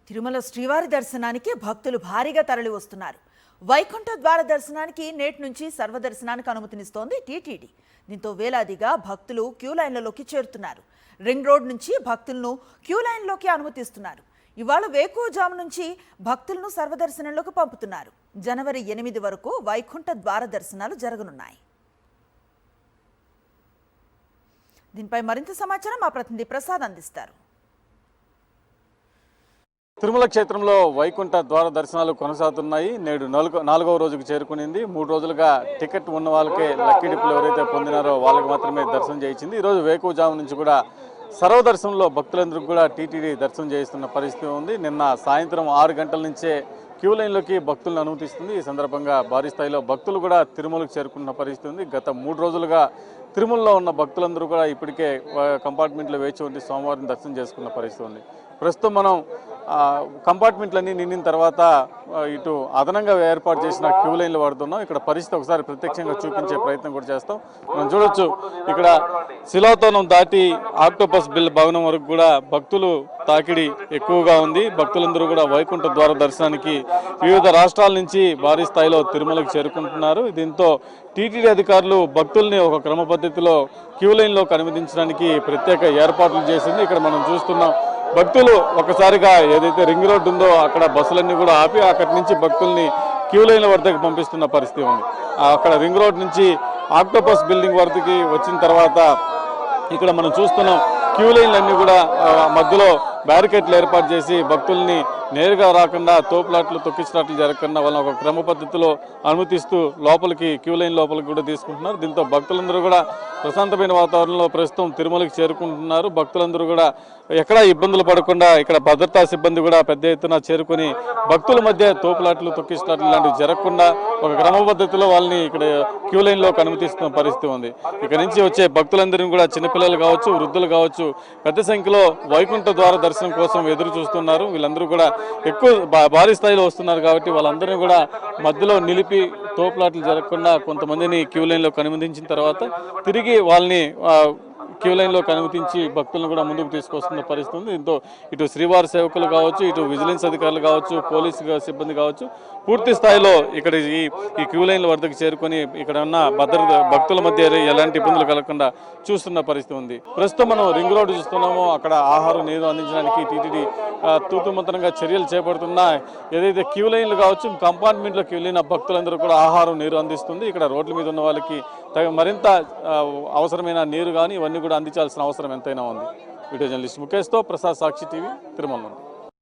తిరుమల శ్రీవారి దర్శనానికి భక్తులు భారీగా తరలి వస్తున్నారు. వైకుంఠ ద్వార దర్శనానికి నేటి నుంచి సర్వదర్శనానికి అనుమతినిస్తోంది టీటీడీ. దీంతో వేలాదిగా భక్తులు క్యూ లైన్లలోకి చేరుతున్నారు. రింగ్ రోడ్ నుంచి భక్తులను క్యూ లైన్లోకి అనుమతిస్తున్నారు. ఇవాళ వేకువజాము నుంచి భక్తులను సర్వదర్శనంలోకి పంపుతున్నారు. జనవరి 8 వరకు వైకుంఠ ద్వార దర్శనాలు జరగనున్నాయి. దీనిపై మరింత సమాచారం మా ప్రతినిధి ప్రసాద్ అందిస్తారు. తిరుమల క్షేత్రంలో వైకుంఠ ద్వార దర్శనాలు కొనసాగుతున్నాయి. నేడు 4వ రోజుకు చేరుకునింది. 3 రోజులుగా టికెట్ ఉన్న వాళ్ళకే లక్కీ డిప్పులు ఎవరైతే పొందినారో వాళ్ళకి మాత్రమే దర్శనం చేయించింది. ఈరోజు వేకువజాము నుంచి కూడా సర్వదర్శనంలో భక్తులందరికీ కూడా టీటీడీ దర్శనం చేయిస్తున్న పరిస్థితి ఉంది. నిన్న సాయంత్రం 6 గంటల నుంచే క్యూ లైన్లోకి భక్తులను అనుమతిస్తుంది. ఈ సందర్భంగా భారీ స్థాయిలో భక్తులు కూడా తిరుమలకు చేరుకున్న పరిస్థితి ఉంది. గత 3 రోజులుగా తిరుమలలో ఉన్న భక్తులందరూ కూడా ఇప్పటికే కంపార్ట్మెంట్లో వేచి ఉండి సోమవారం దర్శనం చేసుకున్న పరిస్థితి ఉంది. ప్రస్తుతం మనం కంపార్ట్మెంట్లన్నీ నిండిన తర్వాత ఇటు అదనంగా ఏర్పాటు చేసిన క్యూ లైన్లు వాడుతున్నాం. ఇక్కడ పరిస్థితి ఒకసారి ప్రత్యక్షంగా చూపించే ప్రయత్నం కూడా చేస్తాం. మనం చూడొచ్చు, ఇక్కడ శిలాతోనం దాటి ఆక్టోపస్ బిల్ భవనం వరకు కూడా భక్తులు తాకిడి ఎక్కువగా ఉంది. భక్తులందరూ కూడా వైకుంఠ ద్వార దర్శనానికి వివిధ రాష్ట్రాల నుంచి భారీ స్థాయిలో తిరుమలకు చేరుకుంటున్నారు. దీంతో టీటీడీ అధికారులు భక్తుల్ని ఒక క్రమ పద్ధతిలో క్యూ లైన్లోకి అనుమతించడానికి ప్రత్యేక ఏర్పాట్లు చేసింది. ఇక్కడ మనం చూస్తున్నాం, భక్తులు ఒకసారిగా ఏదైతే రింగ్ రోడ్డు ఉందో అక్కడ బస్సులన్నీ కూడా ఆపి అక్కడి నుంచి భక్తుల్ని క్యూ లైన్ల వద్దకు పంపిస్తున్న పరిస్థితి ఉంది. అక్కడ రింగ్ రోడ్ నుంచి ఆక్టోపస్ బిల్డింగ్ వద్దకి వచ్చిన తర్వాత ఇక్కడ మనం చూస్తున్నాం, క్యూ లైన్లన్నీ కూడా మధ్యలో బ్యారికేడ్లు ఏర్పాటు చేసి భక్తుల్ని నేరుగా రాకుండా తోపులాట్లు తొక్కించినట్లు జరగకుండా వాళ్ళని ఒక క్రమ పద్ధతిలో అనుమతిస్తూ లోపలికి క్యూ లైన్ లోపలికి కూడా తీసుకుంటున్నారు. దీంతో భక్తులందరూ కూడా ప్రశాంతమైన వాతావరణంలో ప్రస్తుతం తిరుమలకి చేరుకుంటున్నారు. భక్తులందరూ కూడా ఎక్కడా ఇబ్బందులు పడకుండా ఇక్కడ భద్రతా సిబ్బంది కూడా పెద్ద ఎత్తున చేరుకొని భక్తుల మధ్య తోపులాట్లు తొక్కించినట్లు లాంటివి జరగకుండా ఒక క్రమ పద్ధతిలో వాళ్ళని ఇక్కడ క్యూ లైన్లోకి అనుమతిస్తున్న పరిస్థితి ఉంది. ఇక్కడ నుంచి వచ్చే భక్తులందరినీ కూడా చిన్నపిల్లలు కావచ్చు, వృద్ధులు కావచ్చు, పెద్ద సంఖ్యలో వైకుంఠ ద్వార దర్శనం కోసం ఎదురు చూస్తున్నారు. వీళ్ళందరూ కూడా ఎక్కువ భారీ స్థాయిలో వస్తున్నారు కాబట్టి వాళ్ళందరినీ కూడా మధ్యలో నిలిపి తోపులాట్లు జరగకుండా కొంతమందిని క్యూ లైన్లోకి అనుమతించిన తర్వాత తిరిగి వాళ్ళని క్యూ లైన్లోకి అనుమతించి భక్తులను కూడా ముందుకు తీసుకొస్తున్న పరిస్థితి ఉంది. దీంతో ఇటు శ్రీవారి సేవకులు కావచ్చు, ఇటు విజిలెన్స్ అధికారులు కావచ్చు, పోలీసు సిబ్బంది కావచ్చు, పూర్తి స్థాయిలో ఇక్కడ ఈ క్యూ లైన్ల వద్దకు చేరుకొని ఇక్కడ ఉన్న భక్తుల మధ్య ఎలాంటి ఇబ్బందులు కలగకుండా చూస్తున్న పరిస్థితి ఉంది. ప్రస్తుతం మనం రింగ్ రోడ్డు చూస్తున్నామో అక్కడ ఆహారం నీరు అందించడానికి టీటీడీ తూతుమంతరంగా చర్యలు చేపడుతున్నా. ఏదైతే క్యూ లైన్లు కావచ్చు, కంపార్ట్మెంట్లోకి వెళ్ళిన భక్తులందరూ కూడా ఆహారం నీరు అందిస్తుంది. ఇక్కడ రోడ్ల మీద ఉన్న వాళ్ళకి మరింత అవసరమైన నీరు కానీ ఇవన్నీ కూడా అందించాల్సిన అవసరం ఎంతైనా ఉంది. వీడియో జర్నలిస్ట్ ముఖేష్తో ప్రసాద్, సాక్షి టీవీ, తిరుమల నుండి.